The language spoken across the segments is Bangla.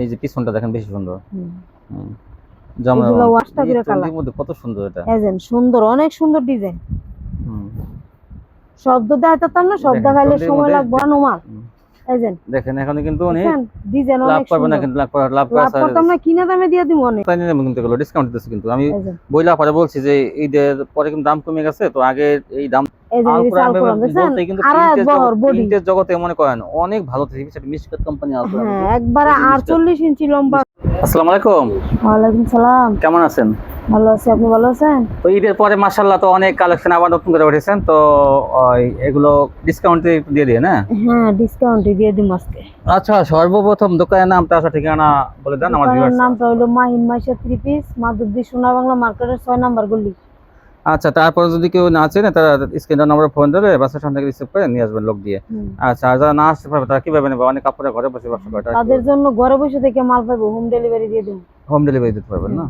এই যে পিছনটা দেখেন বেশি সুন্দর। হুম। হুম। জামা এগুলো ওয়াশটা করে কালার মধ্যে কত সুন্দর এটা। এজেন সুন্দর, অনেক সুন্দর ডিজাইন। হুম। শব্দ দেখাইতাম না, শব্দ দেখেন দেখাইলে টন্ডির সময় মধ্যে লাগবে নোমাল। হুম, এজেন দেখেন এখানে কিন্তু অনেক দেখেন ডিজাইন লাভ অনেক পাবে না, সুন্দর। কিন্তু লাভ করা লাভ করতাম না, কিনা দামে দিয়ে দিব অনেক। তাই নিলাম কিন্তু এগুলো ডিসকাউন্ট দিতেছে, কিন্তু আমি এজেন বইলা পরে বলছি যে ঈদের পরে কিন্তু দাম কমে গেছে, তো আগে এই দাম এজেন আল এই কোরআন চাল করলাম দেখছেন, বলতে কিন্তু আর বহর বডি। প্রিন্টের জগতে মনে করেন অনেক ভালো থেকে মিশকাত কোম্পানি আল কোরআন হ্যাঁ, কিন্তু একবারে এই যে মিশকাত। 48 ইঞ্চি লম্বা। আসসালামু আলাইকুম। ওয়ালাইকুম সালাম। কেমন আছেন? ভালো আছি, আপনি ভালো আছেন? তো ঈদের পরে মাশাআল্লাহ তো অনেক কালেকশন আবার নতুন করে উঠেছেন, তো এগুলো ডিসকাউন্টে দিয়ে দিয়ে না? হ্যাঁ, ডিসকাউন্টে দিয়ে দিম আজকে। আচ্ছা, সর্বপ্রথম দোকানের নামটা, আচ্ছা ঠিকানা বলে দেন আমার দোকানের ভিউয়ার্স। নামটা হলো মাহিন মাইশা 3 পিস, মাধবদী সোনা বাংলা মার্কেটের 6 নাম্বার গলি। আচ্ছা, তারপরে যদি কেউ না চেনে তারা স্ক্রিনের নম্বরে ফোন ধরে বাসের সামনে থেকে রিসিভ করে নিয়ে আসবেন লোক দিয়ে। হুম। আচ্ছা, আর যারা না আসতে পারবে তারা কিভাবে নেবে? অনেক কাপড়ে ঘরে বসে ব্যবসা করে, তারা তাদের জন্য ঘরে বসে থেকে মাল পাবো, হোম ডেলিভারি দিয়ে দেব। হোম ডেলিভারি দিতে পারবেন না?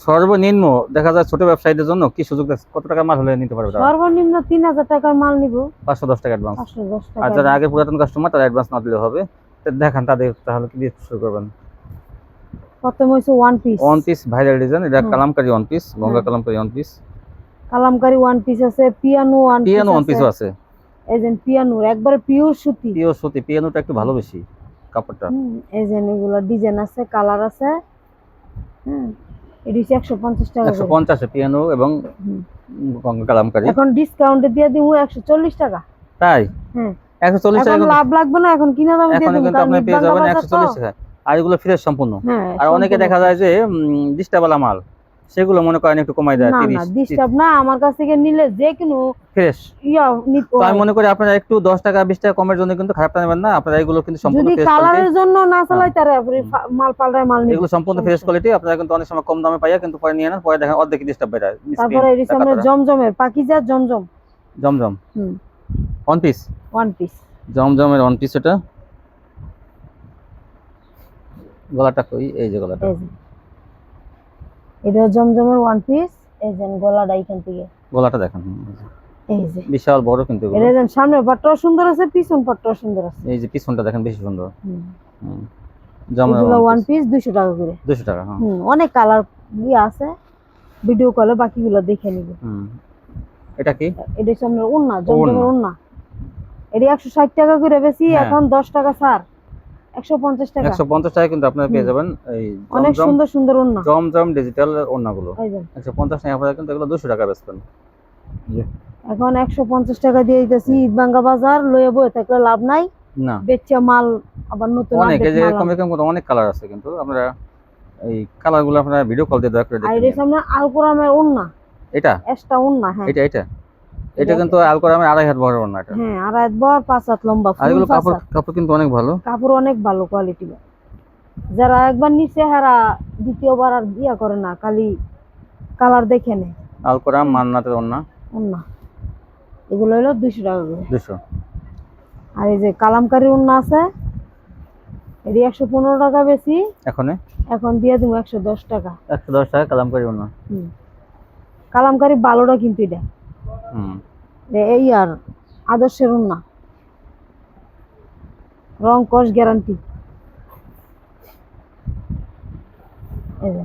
সর্বনিম্ন দেখা যায় ছোট ব্যবসায়ীদের জন্য কি সুযোগ আছে? কত টাকা মাল হলে নিতে পারবে তারা? সর্বনিম্ন 3000 টাকার মাল নিব। 510 টাকা অ্যাডভান্স। 510 আর টাকা। যারা আগে পুরাতন কাস্টমার তারা অ্যাডভান্স না দিলে হবে। তো দেখান তাদের তাহলে কি দিয়ে শুরু করবেন? প্রথম হইছে one piece. One piece viral design, এটা হ্যাঁ। কালামকারী ওয়ান পিস, গঙ্গা হ্যাঁ। Kalamkari one piece. Kalamkari one piece আছে, piano one piece piano one আছে। পিসও আছে। এজেন পিয়ানো একবারে পিওর সুতি। পিওর সুতি, পিয়ানোটা একটু ভালো বেশি কাপড়টা। এজেন এগুলো ডিজাইন আছে, কালার আছে। হুম। এটি 150 টাকা করে। 150 পিয়ানো এবং হুম। গঙ্গা কালামকারী। এখন ডিসকাউন্টে দিয়ে দিব 140 টাকা। তাই? হ্যাঁ। 140 টাকা এখন কিন্তু, লাভ লাগবে না, এখন কিনা দামে দিয়ে এখন দেব, কিন্তু কারণ আপনি পেয়ে ঈদবাঙ্গা যাবেন বাজার তো। 140 টাকা। আর এগুলো ফ্রেশ সম্পূর্ণ। হ্যাঁ, আর অনেকে সম্পূর্ণ দেখা যায় যে ডিস্টার্বালা মাল, সেগুলো মনে করেন একটু কমাই দেয় না 30 ডিস্টার্ব না, আমার কাছ থেকে নিলে যে কোনো ফ্রেশ। ইয়া তো আমি মনে করি আপনারা একটু 10 টাকা 20 টাকা কমের জন্য কিন্তু খারাপটা নেবেন না, আপনারা এগুলো কিন্তু সম্পূর্ণ যদি ফ্রেশ কোয়ালিটি। কালারের জন্য না চালাই হ্যাঁ। তারা মাল পাল্টায় মাল নিবে। এগুলো সম্পূর্ণ ফ্রেশ কোয়ালিটি, আপনারা কিন্তু অনেক সময় কম দামে পাইয়া কিন্তু পরে নিয়ে নেন, পরে দেখেন অর্ধেক ডিস্টার্ব বের হয়। তারপরে এর সামনে জমজমের পাকিজা জমজম। জমজম হুম। One piece. One piece. জমজমের ওয়ান পিস, এটা গলাটা কই? এই যে গলাটা। এটা জমজমের ওয়ান পিস। এই যে গলাটা এইখান থেকে। গলাটা দেখেন, এই যে বিশাল বড় কিন্তু এগুলো। এই যে সামনে পাটটাও সুন্দর আছে, পিছন পাটটাও সুন্দর আছে। এই যে পিছনটা দেখেন বেশি সুন্দর। হুম। হুম। জমজমের এগুলো ওয়ান ওয়ান পিস পিস 200 টাকা করে। 200 টাকা। হ্যাঁ। অনেক কালার আছে, ভিডিও কলে বাকিগুলো দেখে নিবে। হুম। এটা কি? এটা সামনে ওন্না, জমজমের ওন্না। এটি 160 টাকা করে বেশি, হ্যাঁ। এখন 10 টাকা ছাড়, 150 টাকা। 150 টাকা কিন্তু আপনারা পেয়ে যাবেন এই অনেক জমজম। সুন্দর সুন্দর ওন্না। জমজম ডিজিটাল ওড়নাগুলো এই যে 150 টাকা, আপনারা কিন্তু এগুলো 200 টাকা বেচবেন। এখন 150 টাকা দিয়ে দিতেছি। ঈদবাঙ্গা বাজার লয়ে বয়ে থাকলে লাভ নাই, না, বেচা মাল আবার নতুন অনেক এই আপডেট যে মাল এরকম এরকম করে অনেক কালার আছে, কিন্তু আপনারা এই কালারগুলো আপনারা ভিডিও কল দিয়ে দয়া করে দেখে আইরে নিন। সামনে আল কোরআনের ওন্না, এটা এক্সট্রা ওন্না। হ্যাঁ, এটা এটা এটা কিন্তু আলকোরামের 2.5 হাত বড় ওড়না এটা। হ্যাঁ, আর একবার 5 হাত লম্বা আর ফুল এগুলো 5 কাপড় হাত। কাপড় কিন্তু অনেক ভালো। কাপড় অনেক ভালো কোয়ালিটি। যারা একবার নিচে হারা দ্বিতীয়বার আর দিয়া করে না, খালি কালার দেখে নেয়। আলকোরাম মান্নাতের ওড়না ওন্না এগুলো হলো 200 টাকা করে। 200। আর এই যে কালামকারী ওন্না আছে, এটি 115 টাকা বেশি, এখন দিয়ে দিব 110 টাকা। 110 টাকা কালামকারী ওড়না। কালামকারী ভালোটা কিন্তু এটা। হুম। এই আর আদর্শের ওন্না, রং কস গ্যারান্টি। এই যে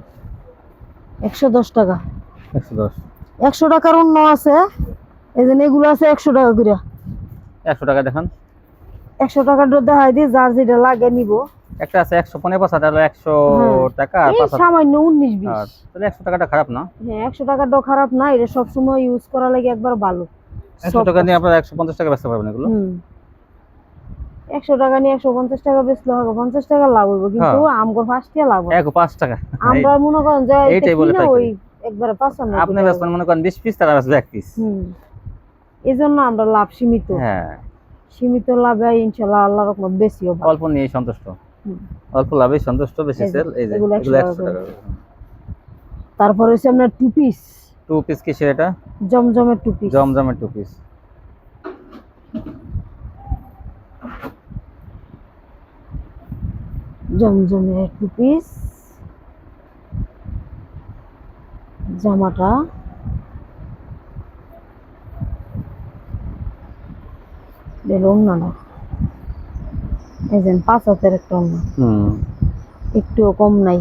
110 টাকা। 110। 100 টাকার অন্য আছে, এই যে এগুলো আছে 100 টাকা করে। 100 টাকা দেখান। 100 টাকার দেখাই দিই, যার যেটা লাগে নিব। একটা আছে 115 টাকা, 100 টাকা আর এই 5 সামান্য 19-20। তাহলে 100 টাকাটা খারাপ না। হ্যাঁ, 100 টাকাটাও খারাপ না, এটা সবসময় ইউজ করা লাগে একবার ভালো। 100 টাকা নিয়ে আপনারা 150 টাকা বেচতে পারবেন এগুলো। 100 টাকা নিয়ে 150 টাকা বেচলে হবে, 50 টাকা লাভ হবে, কিন্তু আমগো ফার্স্টে লাভ হবে। 5 টাকা আমরা মনে করেন যে এইটাই বলে কিনা থাকি। ওই একবারে 95 আপনি বেচবেন মনে করেন 20 পিস, তারা বেচবে 1 পিস। এজন্য আমরা লাভ সীমিত। হ্যাঁ, সীমিত লাভে ইনশাআল্লাহ আল্লাহর রহমত বেশি হবে। অল্প নিয়ে সন্তুষ্ট। অল্প লাভে সন্তুষ্ট, বেশি সেল। এই যে এগুলো এগুলো 100 100 টাকা। তারপর হচ্ছে আপনার টু পিস। 2 পিস কিসের এটা? জমজমের টু পিস। জমজমের 2 পিস। জমজমের টু পিস, জামাটা ওন্নাটা এই যে 5 হাতের একটা ওন্না। একটুও কম নাই।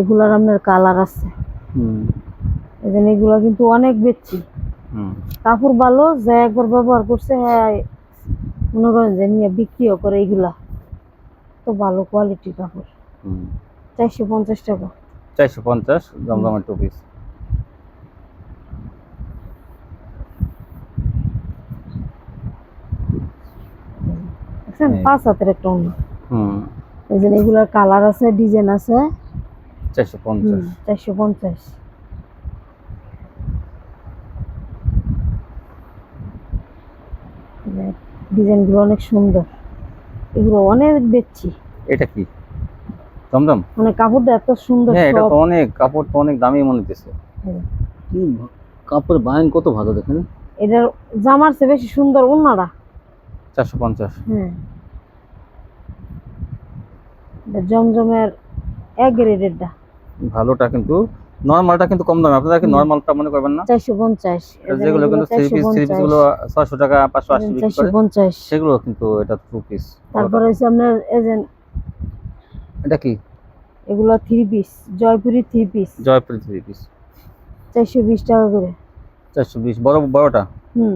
এগুলার আপনার কালার আছে, হুম এই জন্য এগুলা কিন্তু অনেক বেচছি। হুম কাপড় ভালো, যে একবার ব্যবহার করছে হ্যাঁ মনে করেন যে নিয়ে বিক্রিও করে। এগুলা তো ভালো কোয়ালিটির কাপড়। হুম 450 টাকা। 450 জমজমের 2 পিস। দেখছেন হ্যাঁ। 5 হাতের একটা অন্য। হুম এই জন্য এগুলার কালার আছে, ডিজাইন আছে। 450। 450। ডিজাইন গুলো অনেক সুন্দর, এগুলো অনেক বেচছি। এটা কি জমজম? মানে কাপড়টা এত সুন্দর হ্যাঁ এটা সব। তো অনেক কাপড়, তো অনেক দামি মনে হইতেছে। কি কাপড় বায়ন কত ভালো দেখেন। এটার জামার চেয়ে বেশি সুন্দর ওড়নাটা। 450। হ্যাঁ, এটা জমজমের এক গ্রেডেরটা। ভালোটা কিন্তু, নরমালটা কিন্তু কম দামে, আপনারা কি নরমালটা মনে করবেন না? 450। যেগুলো কিন্তু থ্রি পিস গুলো 600 টাকা 580 বিক্রি করে, 450। সেগুলো কিন্তু এটা 2 পিস। তারপরে হচ্ছে আপনার এজেন্ট, এটা কি? এগুলো 3 piece, Jaipuri 3 piece. Jaipuri 3 piece 420 টাকা করে। 420 বড় বড়টা। হুম,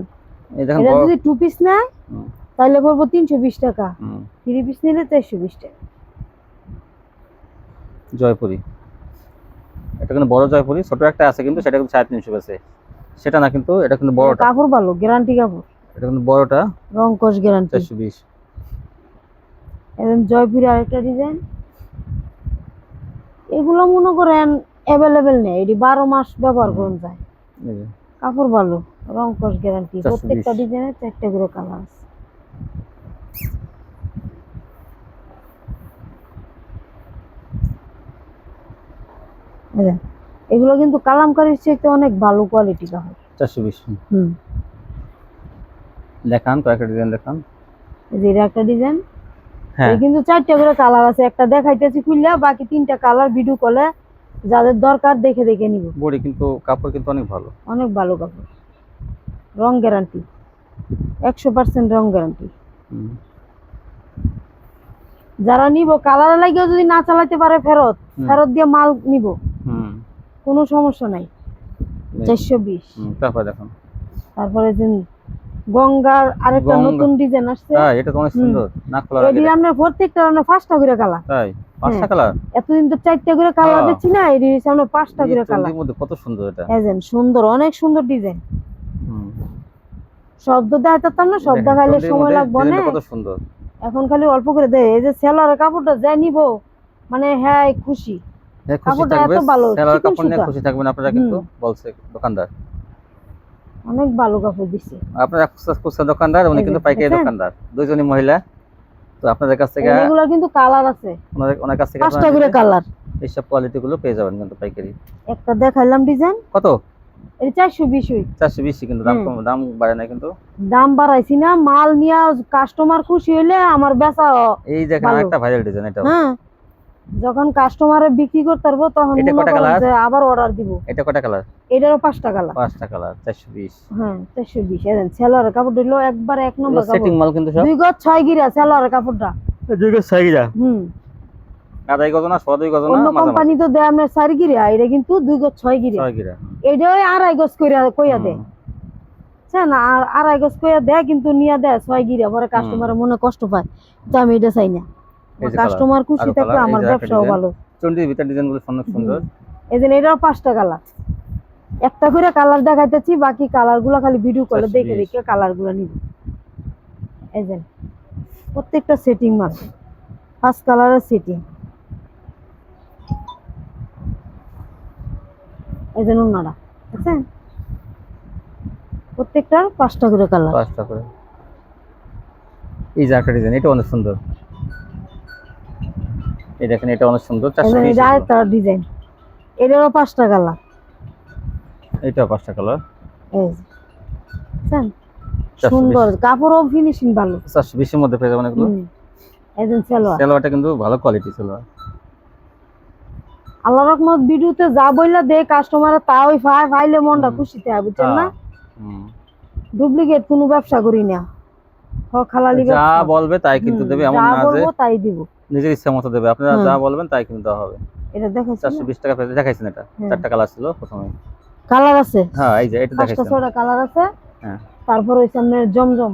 এই দেখেন এটা বড়। যদি 2 পিস নেয় হুম, তাহলে পড়বো 320 টাকা। হুম, 3 পিস নিলে 420 টাকা। জয়পুরি। এটা কিন্তু বড় জয়পুরি, ছোট একটা আছে কিন্তু সেটা কিন্তু 350 আছে। সেটা না কিন্তু, এটা কিন্তু বড়টা। কাপড় ভালো, গ্যারান্টি কাপড়, এটা কিন্তু বড়টা রং কস গ্যারান্টি। 420। এখন জয়পুরি আরেকটা ডিজাইন, এগুলো মনে করেন অ্যাভেলেবেল নেই, এটি 12 মাস ব্যবহার করা যায়। এই যে কাপড় ভালো, রং কস গ্যারান্টি। 420। প্রত্যেকটা ডিজাইনে 4টা করে কালার আছে। এই যে, এগুলো কিন্তু কালামকারীর চেয়ে অনেক ভালো কোয়ালিটি কাপড়। 420। হুম, দেখান কয়েকটা ডিজাইন দেখান। এই যে এটা একটা ডিজাইন, হ্যাঁ এই কিন্তু 4টা করে কালার আছে। একটা দেখাইতেছি খুললা, বাকি 3টা কালার ভিডিও কলে যাদের দরকার দেখে দেখে নিব। বড়ি কিন্তু কাপড় কিন্তু অনেক ভালো। অনেক ভালো কাপড়, রং গ্যারান্টি, 100% রং গ্যারান্টি। হুম, যারা নিব কালার লাগিয়ে যদি না চালাতে পারে ফেরত, হুম। ফেরত দিয়ে মাল নিব, হুম, কোনো সমস্যা নাই। এই, 420। তারপর দেখুন। তারপরে যে গঙ্গার আরেকটা গঙ্গা। নতুন ডিজাইন আসছে। তাই এটা তো অনেক সুন্দর, না খোলার আগে এটি দেখেন। আমরা প্রত্যেকটা আমরা 5টা করে কালার। তাই 5টা হ্যাঁ। কালার। এতদিন তো 4টা করে কালার হ্যাঁ। বেচছি না, এটি হচ্ছে আমরা 5টা এই করে কালার। ট্রেন্ডিং মধ্যে কত সুন্দর এটা। এজেন্ট সুন্দর, অনেক সুন্দর ডিজাইন। হুম, শব্দ দেখাইতাম না, শব্দ দেখেন খাইলে ট্রেন্ডিং সময় মধ্যে লাগবে না। ডিজাইনটা কত সুন্দর। এখন খালি অল্প করে দেয়। এই যে সেলারের কাপড়টা যা নিব, মানে হ্যাঁ খুশি। হ্যাঁ খুশি কাপড়টা থাকবে, এত ভালো, সেলার চিকন কাপড় নিয়ে সুতা। খুশি থাকবেন আপনারা কিন্তু, বলছে দোকানদার। অনেক ভালো কাপড় দিচ্ছে। আপনারা খুচরা দোকানদার, উনি এই যে কিন্তু পাইকারি দেখছেন? দোকানদার, দুইজনই মহিলা। তো আপনাদের কাছ থেকে, এগুলো কিন্তু কালার আছে, ওনার কাছ থেকে 5টা করে কালার। এইসব কোয়ালিটি গুলো পেয়ে যাবেন কিন্তু পাইকারি। একটা দেখাইলাম ডিজাইন, কত? এটা 420 হই। 420 কিন্তু দাম কম, দাম বাড়ে না কিন্তু। দাম বাড়াইছি না, মাল নিয়ে কাস্টমার খুশি হইলে আমার বেচা। এই দেখেন ভালো। আরেকটা ভাইরাল ডিজাইন, এটা হ্যাঁ, যখন কাস্টমারে বিক্রি করতে পারবো তখন এটা মনে কটা করেন কালার? যে আবার অর্ডার দিব। এটা কটা কালার? এটারও 5টা কালার। 5টা কালার 420। হ্যাঁ 420। এদেন সেলোয়ারের কাপড় হইলো একবার এক নম্বর সেটিং কাপড়। মাল কিন্তু সব 2 গজ 6 গিরা সেলোয়ারের কাপড়টা। 2 গজ 6 গিরা। হুম, আড়াই গজ না, 2.5 গজ না, অন্য মাঝামাঝি কোম্পানি তো দেয় আপনার 4 গিরা, এটা কিন্তু 2 গজ 6 গিরা। 6 গিরা। এইটা ওই 2.5 গজ কইয়া দেয়। না, আর 2.5 গজ কইয়া দেয় কিন্তু নিয়া দেয় 6 গিরা, পরে কাস্টমারের মনে কষ্ট পায়। তো আমি এটা চাই না, এই যে কাস্টমার খুশি আরো থাকলে কালার, এই আমার যে একটা ব্যবসাও ডিজাইন, ভালো। চন্ডির ভিতর ডিজাইন গুলো অনেক সুন্দর। এই যে এটাও 5টা কালার। একটা করে কালার দেখাইতেছি, বাকি কালার গুলা খালি ভিডিও কলে দেখে 420। দেখে কালার গুলা নিব। এই যে প্রত্যেকটা সেটিং মাল, 5 কালারের সেটিং। এই যে ওনারা দেখছেন, প্রত্যেকটার 5টা করে কালার। 5টা করে। এই যে একটা ডিজাইন, এটা অনেক সুন্দর। এই দেখেন এটা অনেক সুন্দর, 420 এগুলো। আরেকটা ডিজাইন, এটারও 5টা কালার। এইটাও 5টা কালার। এই যে দেখছেন, 420। সুন্দর কাপড়ও ফিনিশিং ভালো। 420 এর মধ্যে পেয়ে যাবেন এগুলো। এই যে সালোয়ার, সালোয়ারটা কিন্তু ভালো কোয়ালিটি সালোয়ার। আল্লাহ রহমত ভিডিওতে যা বইলা দে কাস্টমার তা ওই ফাইলে মনটা খুশিতে হয়, বুঝছেন না? ডুপ্লিকেট কোনো ব্যবসা করি না, খালালি যা ব্যবসা। বলবে তাই কিন্তু দেবে, এমন যা না যে বলবো তাই দিব। নিজের ইচ্ছা মতো দেবে, আপনারা হ্যাঁ। যা বলবেন তাই কিনে দেওয়া হবে। এটা দেখাচ্ছি 420 টাকা পেয়ে দেখাইছেন এটা, হ্যাঁ। 4টা কালার ছিল প্রথমে। কালার আছে, হ্যাঁ এই যে এটা 5টা দেখাইছেন। 6টা কালার আছে। হ্যাঁ তারপর হইছে আপনার জমজম।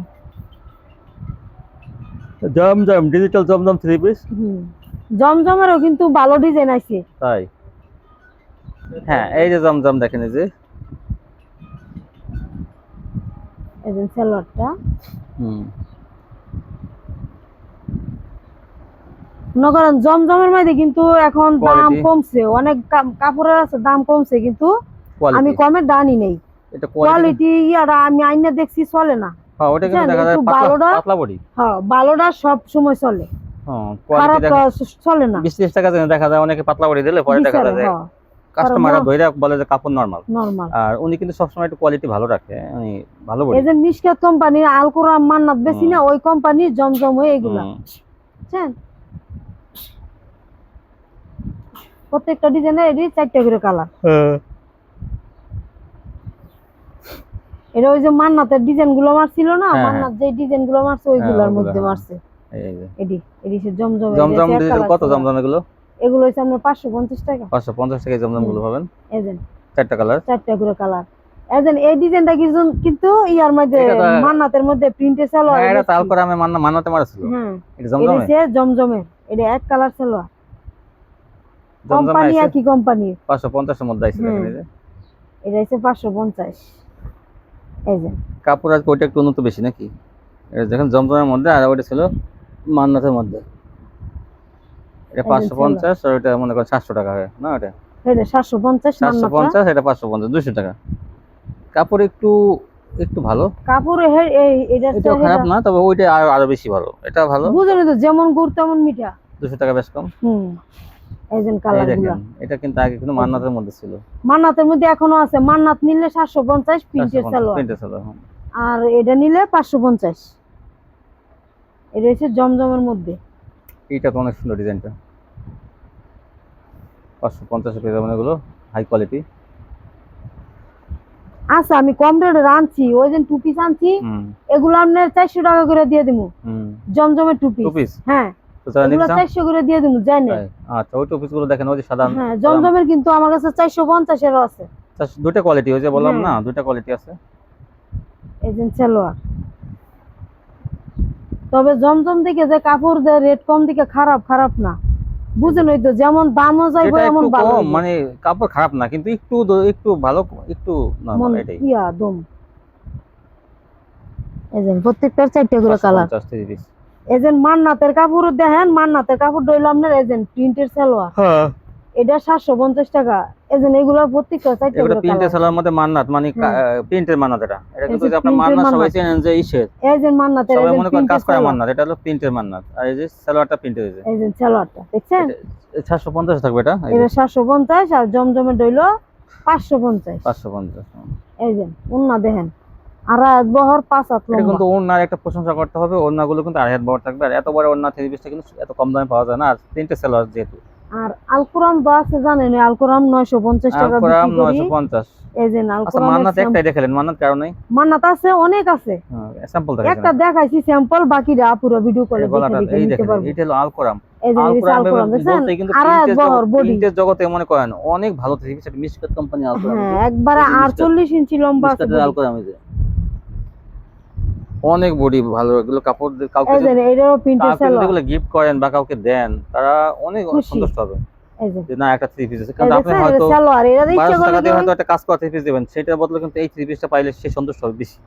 জমজম ডিজিটাল জমজম 3 পিস। জমজমেরও কিন্তু ভালো ডিজাইন আছে। তাই হ্যাঁ এই যে জমজম দেখেন এই যে সালোয়ারটা হুম মনে করেন জমজমের মধ্যে কিন্তু এখন দাম Quality। কমছে, অনেক কাপড়ের আছে দাম কমছে, কিন্তু আমি কোয়ালিটি, কমের দানি নেই। এটা কোয়ালিটি। কোয়ালিটি ইয়ারা আমি আইনা দেখছি চলে না। হ্যাঁ ওটা কিন্তু বুঝছেন, দেখা যায় একটু পাতলা ভালোটা পাতলা বডি। হ্যাঁ ভালোটা সব সময় চলে, হ্যাঁ কোয়ালিটি খারাপটা দেখা চলে না। 20-30 টাকা যেন দেখা যায় অনেকে পাতলা বডি দিলে পরে দেখা যায় যে কাস্টমাররা ধইরা বলে যে কাপড় নরমাল। নরমাল। আর উনি কিন্তু সবসময় একটু কোয়ালিটি ভালো রাখে, উনি ভালো বডি। এই যে মিশকাত কোম্পানির আল কোরআন মান্নাত বেশি না, ওই কোম্পানির জমজম হয়ে এগুলা, বুঝছেন। প্রত্যেকটা ডিজাইনের এটি 4টা করে কালার। এটা ওই যে মান্নাতের ডিজাইন গুলো মারছিল না, হ্যাঁ, মান্নাত যে ডিজাইন গুলো মারছে ওইগুলোর ওগুলো, মধ্যে হ্যাঁ। মারছে। এই যে এডি এডি সে জমজম জমজম ডিজিটাল কত জমজম এগুলো? এগুলো হচ্ছে আপনার 550 টাকা। 550 টাকায় জমজম গুলো পাবেন। এজেন 4টা কালার, 4টা করে কালার। এজেন এই ডিজাইনটা কিন্তু ইয়ার মধ্যে এটা তো- মান্নাতের মধ্যে প্রিন্টের সালোয়ার। হ্যাঁ এটা তাল করে আমি মানাতে মারছিল। হ্যাঁ এটা এটা জমজমে, হচ্ছে জমজমের, এটা এক কালার সালোয়ার, জমজমে কোম্পানি আছে একই কোম্পানির। 550 এর মধ্যে আইছে দেখেন এই যে। এটা হচ্ছে 550। এই যে কাপড় আর কোটা একটু উন্নত বেশি নাকি? এটা দেখেন জমজমের মধ্যে, আর ওটা ছিল মান্নাতের মধ্যে। এটা 550 আর ওটা মনে করেন 700 টাকা হয় না? ওটা এটা 750 মান্নাতটা। 750, এটা 550, 200 টাকা। কাপড় একটু একটু ভালো, কাপড় এটা এটাও খারাপ না, তবে ওইটা আরো বেশি ভালো, এটা ভালো। বুঝলেন তো, যেমন গুড় তেমন মিঠা। 200 টাকা বেশ কম। এই যে এই কালার গুলা দেখেন এটা কিন্তু আগে কিন্তু মান্নাতের মধ্যে ছিল। মান্নাতের মধ্যে এখনো আছে, মান্নাত নিলে 750 প্রিন্টের সালোয়ার, প্রিন্টের সালোয়ার, হ্যাঁ। আর এটা নিলে 550। এটা হচ্ছে জমজমের মধ্যে। এইটা তো অনেক সুন্দর ডিজাইনটা, 550 পেয়ে যাবেন এগুলো, হাই কোয়ালিটি। আচ্ছা আমি কম রেটে আনছি, ওই যে টু পিস আনছি, এগুলো আপনার 400 টাকা করে দিয়ে দিমু। জমজমের টু পিস, হ্যাঁ তো তারা এগুলো নিতে 400 করে দিয়ে দিমু, জানেন। আচ্ছা ওই টু পিস গুলো দেখেন, ওই যে সাদা। হ্যাঁ জমজমের কিন্তু আমার কাছে 450 এরও আছে। দুটো কোয়ালিটি, ওই যে বললাম না দুটো কোয়ালিটি আছে। এই যে সালোয়ার, তবে জমজম থেকে যে কাপড় দেয় রেট কম দিকে খারাপ না, বুঝেন। ওই তো যেমন দামও যাইবো এমন ভালো, মানে কাপড় খারাপ না, কিন্তু একটু ভালো, একটু নরমাল এটাই। ইয়া দম। এই যে প্রত্যেকটার 4টা করে কালার। এই যে মান্নাতের কাপড় দেখেন, মান্নাতের কাপড় হইলো আপনার এই যে প্রিন্টের সালোয়ার, হ্যাঁ এটা 750 টাকা। এই যে এগুলোর প্রত্যেকটা 4টা করে কালার। প্রিন্টের সালোয়ার মধ্যে মান্নাত মানে প্রিন্টের মান্নাত, এটা কিন্তু যে আপনার মান্নাত সবাই চেনেন যে ইসের, এই যে মান্নাতের, সবাই মনে করেন কাজ করা মান্নাত, এটা হলো প্রিন্টের মান্নাত। আর এই যে সালোয়ারটা প্রিন্টের, এই যে সালোয়ারটা দেখছেন 750 থাকবে এটা। এটা 750, আর জমজমের হইলো 550। 550। এই যে ওন্না দেখেন, আর বহর 5 হাত এটা লম্বা। কিন্তু ওন্নার একটা প্রশংসা করতে হবে, ওন্নাগুলো কিন্তু 2.5 হাত বড় থাকবে, আর এত বড় ওন্না 3 পিসটা কিন্তু এত কম দামে পাওয়া যায় না। আর তিনটে সালোয়ার যেহেতু। আর আল কোরআন তো আছে জানেন, আল কোরআন 950 টাকা বিক্রি করি। 950। এই যে আল আচ্ছা কোরআন মান্নাত একটাই দেখালেন, মান্নাত কারণ নাই? মান্নাত আছে, অনেক আছে। স্যাম্পল দেখাইছেন? একটা দেখাইছি স্যাম্পল, বাকিটা পুরো ভিডিও করে দেখে এই নিতে দেখেন, পারবো। এটা হলো আল কোরআন। এই যে আল কোরআন দেখেন, কিন্তু আর বহর বডি প্রিন্টের জগতে মনে করেন অনেক ভালো থ্রি পিস, মিশকাত কোম্পানি আল কোরআন। হ্যাঁ একবারে 48 ইঞ্চি লম্বা আছে আল কোরআন, এই যে অনেক বডি ভালো, এগুলো কাপড় কাউকে এই যে এটারও প্রিন্টের সালোয়ার, এগুলো গিফট করেন বা কাউকে দেন, তারা অনেক সন্তুষ্ট হবে। এই যে না একটা থ্রি পিস আছে, কারণ আপনি হয়তো সালোয়ার এর ইচ্ছা 1200 করে টাকা দিয়ে হয়তো একটা কাজ করা থ্রি পিস দিবেন, সেটার বদলে কিন্তু এই থ্রি পিসটা পাইলে সে সন্তুষ্ট হবে বেশি।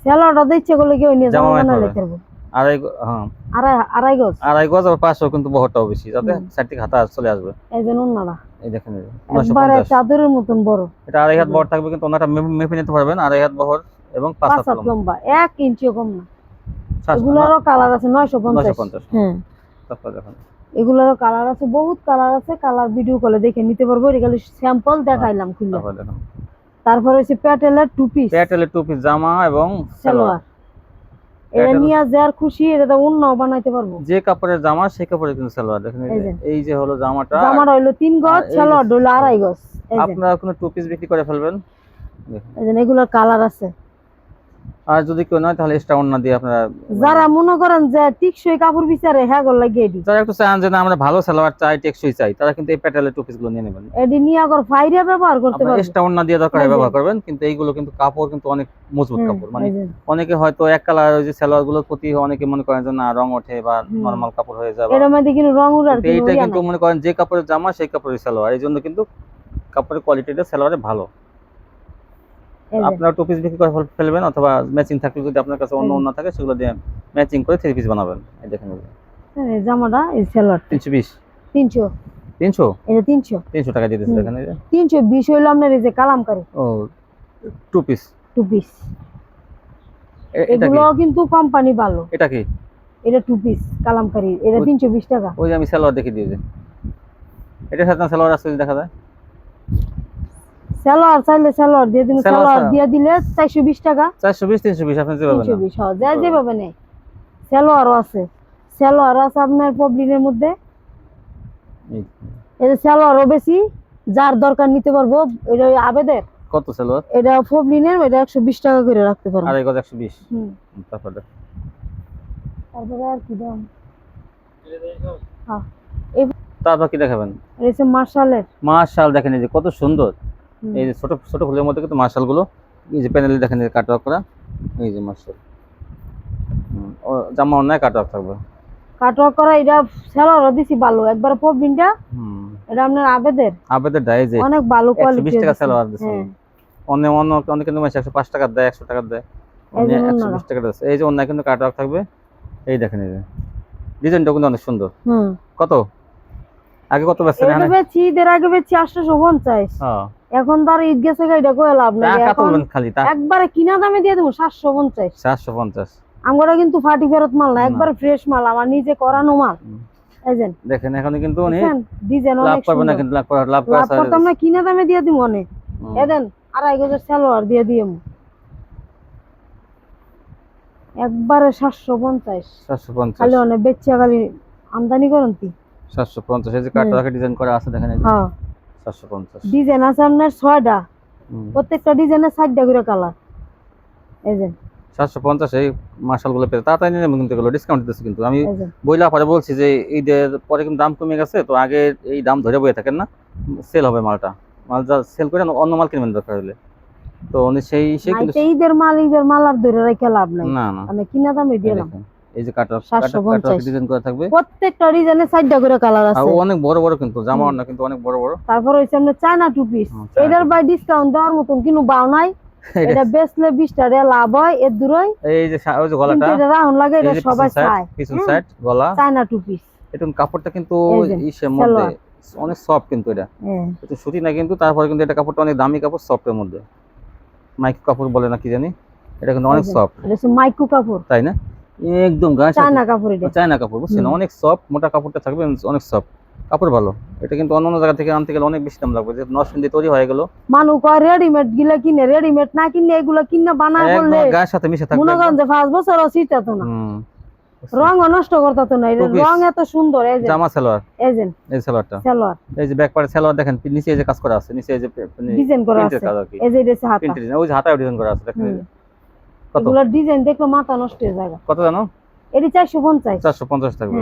সালোয়ারটা ইচ্ছা করলে কেউ নিয়ে জামা বানালে করব। আড়াই গজ আর 500 কিন্তু বহরটাও বেশি, যাতে সাইড থেকে হাতা চলে আসবে। এই যে ওন্নাটা এই দেখেন, একবারে চাদরের মতন বড়। এটা 2.5 হাত বহর থাকবে, কিন্তু ওনাটা মেপে নিতে পারবেন, 2.5 হাত বহর এবং 5 হাত লম্বা, 1 ইঞ্চিও কম না। এগুলারও কালার আছে 950। হ্যাঁ তারপর দেখুন এগুলারও কালার আছে, বহুত কালার আছে, কালার ভিডিও কলে দেখে নিতে পারবো। এগুলো স্যাম্পল দেখাইলাম খুলে। তারপর হচ্ছে প্যাটেলের টু পিস, জামা এবং সালোয়ার। এটা নিয়ে যার খুশি এটা অন্যও বানাইতে পারবো। যে কাপড়ের জামা সেই কাপড়ের কিন্তু সালোয়ার। দেখেন এই যে হলো জামাটা হলো 3 গজ, সালোয়ার হলো 2.5 গজ। আপনারা কোনো টু পিস বিক্রি করে ফেলবেন। এই যে এগুলোর কালার আছে, আর যদি কেউ নয় তাহলে এক্সট্রা ওড়না দিয়ে আপনারা যারা মনে করেন যে টিকসই কাপড় বিচারে হ্যাঁ গো লাগে এডি যারা একটু চান যে না আমরা ভালো সালোয়ার চাই টেকসই চাই তারা কিন্তু এই প্যাটেলের টু পিস গুলো নিয়ে নেবেন। এডি নিয়ে আগর ফাইরে ব্যবহার করতে আপনারা পারবে। এক্সট্রা ওড়না দিয়ে দরকার হয় এই যে। ব্যবহার করবেন, কিন্তু এইগুলো কিন্তু কাপড় কিন্তু অনেক মজবুত কাপড়। মানে এই যে। অনেকে হয়তো এক কালার ওই যে সালোয়ার গুলোর প্রতি অনেকে মনে করেন যে না রং ওঠে বা নরমাল কাপড় হয়ে যাবে, এর মধ্যে কিন্তু রং উড়ার কিন্তু এইটা কিন্তু মনে করেন যে কাপড়ের জামা সেই কাপড়ের সালোয়ার, এই জন্য কিন্তু কাপড়ের কোয়ালিটিটা সালোয়ারে ভালো। আপনারা টু পিস বিক্রি করে ফেলবেন অথবা ম্যাচিং থাকলে যদি আপনার কাছে অন্য অন্য থাকে সেগুলো দিয়ে ম্যাচিং করে থ্রি পিস বানাবেন। এই দেখেন এই জামাটা এই সালোয়ার 320 300 300 এটা 300 টাকা দিয়ে দিচ্ছি। দেখেন এই যে 320 হইলো আপনার এই যে কালামকারী ও টু পিস টু পিস। এটা কি এগুলো কিন্তু কোম্পানি ভালো। এটা কি এটা টু পিস কালামকারী, এটা 320 টাকা। ওই যে আমি সালোয়ার দেখে দিয়েছি, এটা সাথে সালোয়ার আছে যদি দেখা যায়। সালোয়ার চাইলে সালোয়ার দিয়ে দিন, সালোয়ার দিয়ে দিলে 420 টাকা। 420 320 আপনি যেভাবে নেন 320 হ্যাঁ যা যেভাবে নেয়। সালোয়ারও আছে, সালোয়ার আছে আপনার পবলিনের মধ্যে। এই যে সালোয়ারও বেশি, যার দরকার নিতে পারবো। এটা আবেদের কত সালোয়ার? এটা পবলিনের, এটা 120 টাকা করে রাখতে পারবো। আর এই গজ 120। তারপরে আর কি দাম? হ্যাঁ তারপর কি দেখাবেন? এই যে মার্শালের মাশাল দেখেন এই যে কত সুন্দর। এই যে ছোট ছোট ফুলের মধ্যে কিন্তু মাশাল গুলো, এই যে প্যানেলে দেখেন এই কাটওয়ার্ক করা, এই যে মাশাল ও জামা অন্যায় কাটওয়ার্ক থাকবে, কাটওয়ার্ক করা। এটা সালোয়ারও দিছি ভালো, একবার পবলিনটা এটা আপনার আবেদের ডাইজ অনেক ভালো কোয়ালিটি। 120 টাকা সালোয়ার দিছে। অনেক কিন্তু 105 টাকা দেয়, 100 টাকা দেয়, 120 টাকা দিচ্ছে। এই যে অন্যায় কিন্তু কাটওয়ার্ক থাকবে। এই দেখেন এই যে ডিজাইনটা কিন্তু অনেক সুন্দর। কত আগে কত বেচছেন? এটা বেচি ঈদের আগে বেচি 850। এখন তার ঈদ গেছে এটা কই লাভ নাই। এখন খালি একবারে কিনা দামে দিয়ে দেব 750। 750 আমরা কিন্তু ফাটি ফেরত মাল না, একবার ফ্রেশ মাল, আমার নিজে করানো মাল। এই যে দেখেন এখন কিন্তু উনি ডিজাইন লাভ অনেক পাবে না, সুন্দর। কিন্তু লাভ করতাম না, কিনা দামে দিয়ে দিব অনেক। এদেন 2.5 গজের সালোয়ার দিয়ে দিম একবারে 750। খালি অনেক বেচা খালি আমদানি করেন তি 750। এই যে কাটওয়ার্কের ডিজাইন করা আছে দেখেন এই যে 750 ডিজাইন আছে আপনার 6টা, প্রত্যেকটা ডিজাইনে 4টা করে কালার। এই যে 750 এই মাশালগুলো পেয়ে তাড়াতাড়ি নিয়ে নেবেন, কিন্তু এগুলো ডিসকাউন্ট দিতেছে। কিন্তু আমি বইলা পরে বলছি যে ঈদের পরে কিন্তু দাম কমে গেছে, তো আগে এই দাম ধরে বয়ে থাকেন না, সেল হবে মাল যা সেল করে অন্য মাল কিনবেন দরকার হলে। তো উনি সেই কিন্তু ঈদের মাল আর ধরে রেখে লাভ নাই, না না আমি কিনা দামে দিলাম। এই যে কাটওয়ার্ক ডিজাইন করা থাকবে, প্রত্যেকটা ডিজাইনে 4টা করে কালার আছে। আর অনেক বড় বড় কিন্তু জামা না কিন্তু অনেক বড় বড়। তারপর হইছে আমরা চায়না টু পিস, এটার বাই ডিসকাউন্ট দেওয়ার মতন কিন্তু বাও নাই। এটা বেচলে 20 টাকা লাভ হয় এর দূরই। এই যে ওই যে গলাটা এটা রাউন্ড লাগে, এটা সবাই চায়। পিছন সাইড গলা চায়না টু পিস। এটা কাপড়টা কিন্তু ইসের মধ্যে অনেক সফট, কিন্তু এটা একটু সুতি না, কিন্তু তারপরে কিন্তু এটা কাপড়টা অনেক দামি কাপড়, সফটের মধ্যে মাইক্রো কাপড় বলে না কি জানি, এটা কিন্তু অনেক সফট। এটা মাইক্রো কাপড়, তাই না? একদম গায়ে চায়না কাপড়, এটা চায়না কাপড়, বুঝছেন? অনেক সফট, মোটা কাপড়টা থাকবে, অনেক সফট কাপড়, ভালো। এটা কিন্তু অন্য জায়গা থেকে আনতে গেলে অনেক বেশি দাম লাগবে, যে নরসিংদী তৈরি হয়ে গেল। মানুষ কয় রেডিমেড গিলা কিনে, রেডিমেড না কিনে এগুলা কিনে বানায় বললে গায়ের সাথে মিশে থাকবে, মনে করেন যে 5 বছর শীতাতো না, রং নষ্ট করতাতো না। এটা রং এত সুন্দর। এই যে জামা সালোয়ার, এই যে এই সালোয়ারটা, সালোয়ার, এই যে ব্যাক পার্ট সালোয়ার দেখেন, নিচে এই যে কাজ করা আছে, নিচে এই যে ডিজাইন করা আছে, এই যে এটা হাতা, ওই যে হাতায় ডিজাইন করা আছে দেখেন। কত এগুলা ডিজাইন দেখলে মাথা নষ্ট হয়ে যায়। কত জানো? এটি 450 থাকবে।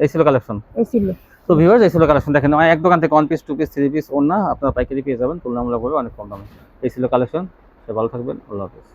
এই ছিল কালেকশন। এই ছিল তো ভিউয়ার্স, এই ছিল কালেকশন। দেখেন এক দোকান থেকে 1 পিস 2 পিস 3 পিস ওন্না আপনারা পাইকারি পেয়ে যাবেন তুলনামূলকভাবে অনেক কম দামে। এই ছিল কালেকশন। ভালো থাকবেন, আল্লাহ হাফেজ।